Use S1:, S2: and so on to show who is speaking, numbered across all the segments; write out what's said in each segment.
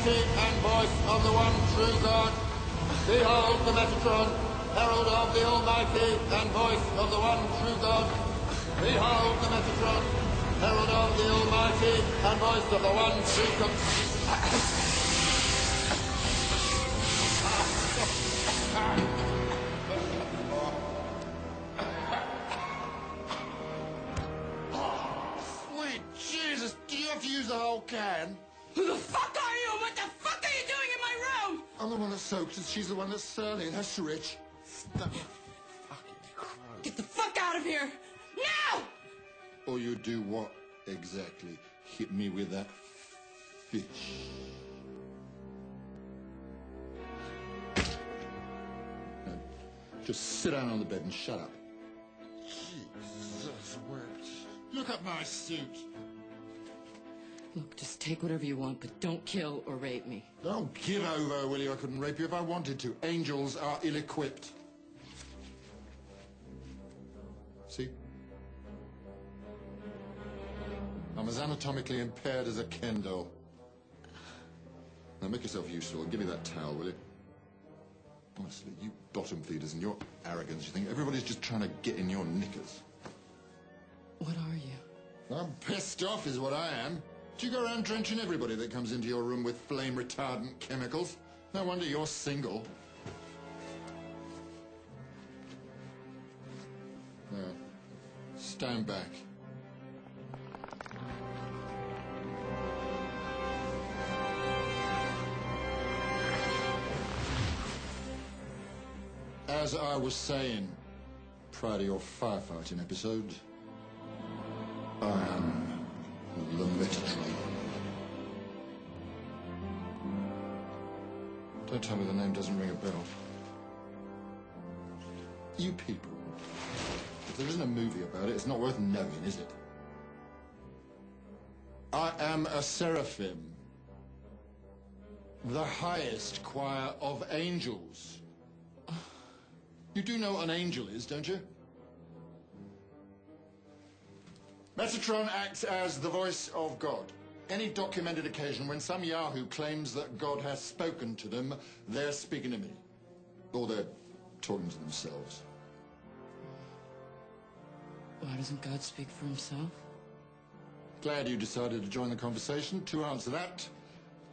S1: Almighty and voice of the one true God. Behold the Metatron, herald of the Almighty and voice of the one true God. Behold the Metatron, herald of the Almighty and voice of the one true God. Sweet Jesus, do you have to use the whole can?
S2: Who the fuck are you? What the fuck are you doing in my room?
S1: I'm the one that soaks and she's the one that's surly. That's rich. Stop fucking crying.
S2: Get the fuck out of here! Now!
S1: Or you do what exactly? Hit me with that fish. No, just sit down on the bed and shut up. Jesus, witch. Look at my suit.
S2: Look, just take whatever you want, but don't kill or rape me.
S1: Don't give over, will you? I couldn't rape you if I wanted to. Angels are ill-equipped. See? I'm as anatomically impaired as a Ken doll. Now make yourself useful and give me that towel, will you? Honestly, you bottom feeders and your arrogance, you think everybody's just trying to get in your knickers.
S2: What are you?
S1: I'm pissed off is what I am. Do you go around drenching everybody that comes into your room with flame-retardant chemicals? No wonder you're single. Now, stand back. As I was saying, prior to your firefighting episode, I am the Metatron. Don't tell me the name doesn't ring a bell. You people, if there isn't a movie about it, it's not worth knowing, is it? I am a seraphim, the highest choir of angels. You do know what an angel is, don't you? Metatron acts as the voice of God. Any documented occasion when some Yahoo claims that God has spoken to them, they're speaking to me. Or they're talking to themselves.
S2: Why doesn't God speak for himself?
S1: Glad you decided to join the conversation. To answer that,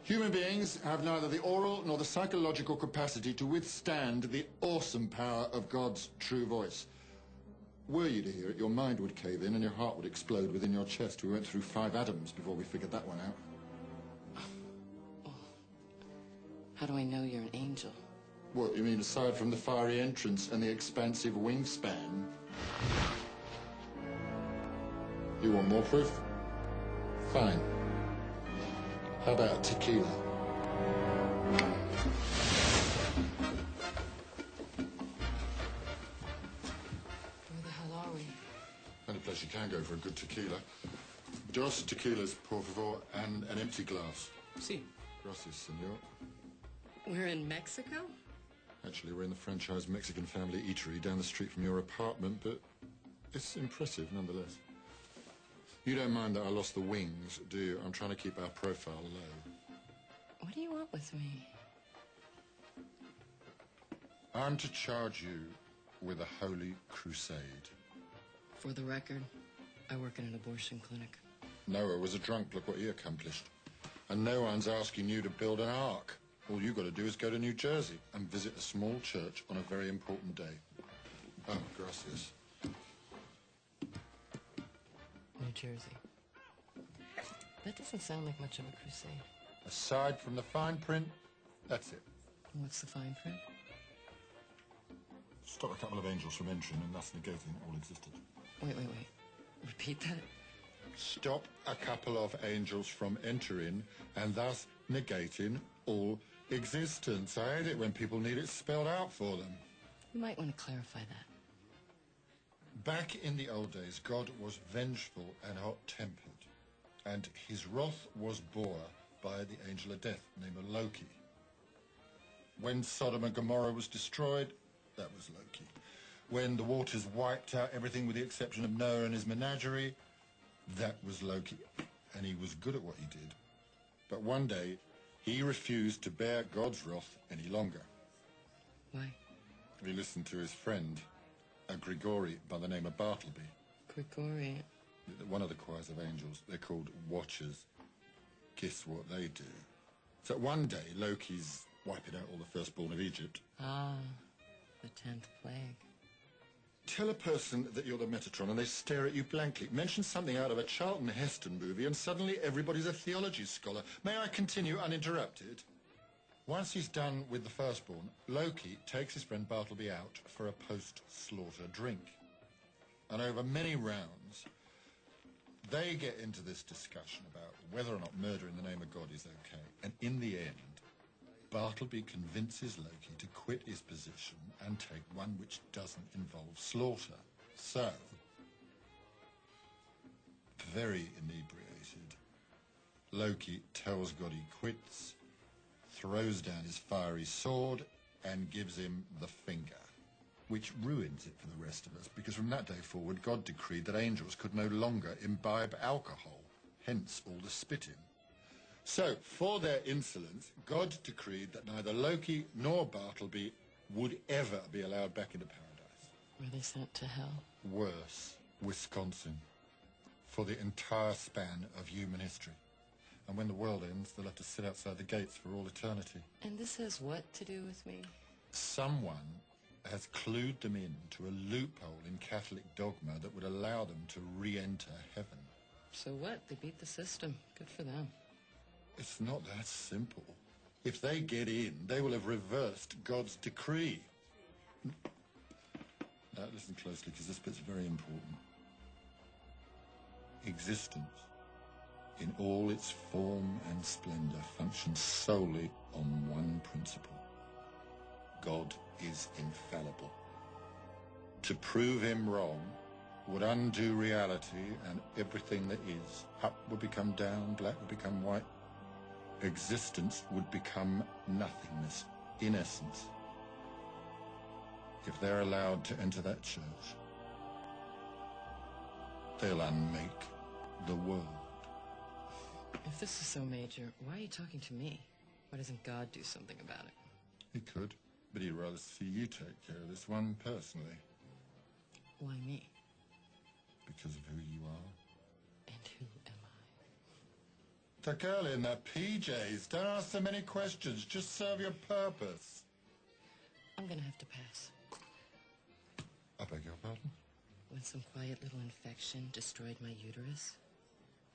S1: human beings have neither the oral nor the psychological capacity to withstand the awesome power of God's true voice. Were you to hear it, your mind would cave in and your heart would explode within your chest. We went through 5 atoms before we figured that one out.
S2: How do I know you're an angel?
S1: What, you mean aside from the fiery entrance and the expansive wingspan? You want more proof? Fine. How about tequila? Any place you can go for a good tequila. Dos tequilas, por favor, and an empty glass.
S2: Si.
S1: Gracias, senor.
S2: We're in Mexico?
S1: Actually, we're in the franchise Mexican family eatery down the street from your apartment, but it's impressive nonetheless. You don't mind that I lost the wings, do you? I'm trying to keep our profile low.
S2: What do you want with me?
S1: I'm to charge you with a holy crusade.
S2: For the record, I work in an abortion clinic.
S1: Noah was a drunk. Look what he accomplished. And no one's asking you to build an ark. All you got to do is go to New Jersey and visit a small church on a very important day. Oh, gracias.
S2: New Jersey. That doesn't sound like much of a crusade.
S1: Aside from the fine print, that's it.
S2: What's the fine print?
S1: Stop a couple of angels from entering and thus negating all existence.
S2: Wait. Repeat that?
S1: Stop a couple of angels from entering and thus negating all existence. I hate it when people need it spelled out for them.
S2: You might want to clarify that.
S1: Back in the old days, God was vengeful and hot-tempered, and his wrath was bore by the angel of death named Loki. When Sodom and Gomorrah was destroyed, that was Loki. When the waters wiped out everything with the exception of Noah and his menagerie, that was Loki. And he was good at what he did. But one day, He refused to bear God's wrath any longer.
S2: Why?
S1: He listened to his friend, a Grigori by the name of Bartleby.
S2: Grigori.
S1: One of the choirs of angels. They're called Watchers. Guess what they do? So one day, Loki's wiping out all the firstborn of Egypt.
S2: Ah, the 10th plague.
S1: Tell a person that you're the Metatron and they stare at you blankly. Mention something out of a Charlton Heston movie and suddenly everybody's a theology scholar. May I continue uninterrupted? Once he's done with the firstborn, Loki takes his friend Bartleby out for a post-slaughter drink. And over many rounds, they get into this discussion about whether or not murder in the name of God is okay. And in the end, Bartleby convinces Loki to quit his position and take one which doesn't involve slaughter. So, very inebriated, Loki tells God he quits, throws down his fiery sword, and gives him the finger, which ruins it for the rest of us, because from that day forward, God decreed that angels could no longer imbibe alcohol, hence all the spitting. So, for their insolence, God decreed that neither Loki nor Bartleby would ever be allowed back into paradise.
S2: Were they sent to hell?
S1: Worse, Wisconsin, for the entire span of human history. And when the world ends, they'll have to sit outside the gates for all eternity.
S2: And this has what to do with me?
S1: Someone has clued them in to a loophole in Catholic dogma that would allow them to re-enter heaven.
S2: So what? They beat the system. Good for them.
S1: It's not that simple. If they get in, they will have reversed God's decree. Now, listen closely, because this bit's very important. Existence, in all its form and splendor, functions solely on one principle. God is infallible. To prove him wrong would undo reality, and everything that is. Up would become down, black would become white. Existence would become nothingness, in essence, if they're allowed to enter that church. They'll unmake the world.
S2: If this is so major, why are you talking to me? Why doesn't God do something about it?
S1: He could, but he'd rather see you take care of this one personally.
S2: Why me?
S1: Because of who you are.
S2: And who am
S1: The girl in the PJs. Don't ask so many questions. Just serve your purpose.
S2: I? I'm gonna have to pass.
S1: I beg your pardon?
S2: When some quiet little infection destroyed my uterus,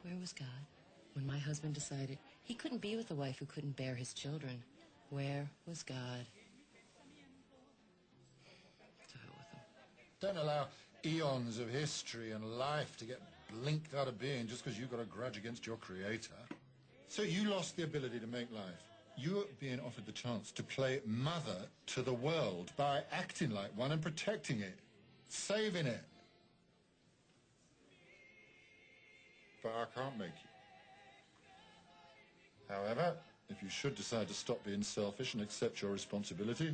S2: where was God? When my husband decided he couldn't be with a wife who couldn't bear his children, where was God? To hell with him.
S1: Don't allow eons of history and life to get blinked out of being just because you've got a grudge against your creator. So you lost the ability to make life. You're being offered the chance to play mother to the world by acting like one and protecting it, saving it. But I can't make you. However, if you should decide to stop being selfish and accept your responsibility,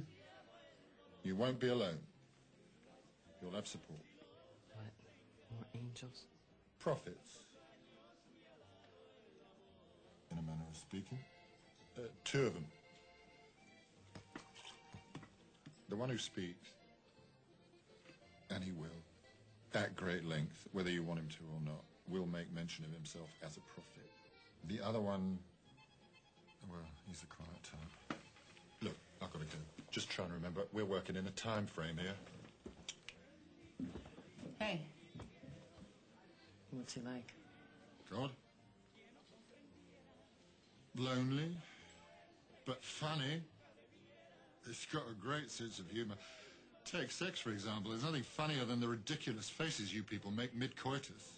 S1: you won't be alone. You'll have support.
S2: What? More angels?
S1: Prophets, in a manner of speaking. 2 of them. The one who speaks, and he will, at great length, whether you want him to or not, will make mention of himself as a prophet. The other one, well, he's the quiet type. Look, I've got to go. Just trying to remember, we're working in a time frame here.
S2: Hey. What's he like?
S1: God? Lonely, but funny. He's got a great sense of humour. Take sex, for example. There's nothing funnier than the ridiculous faces you people make mid-coitus.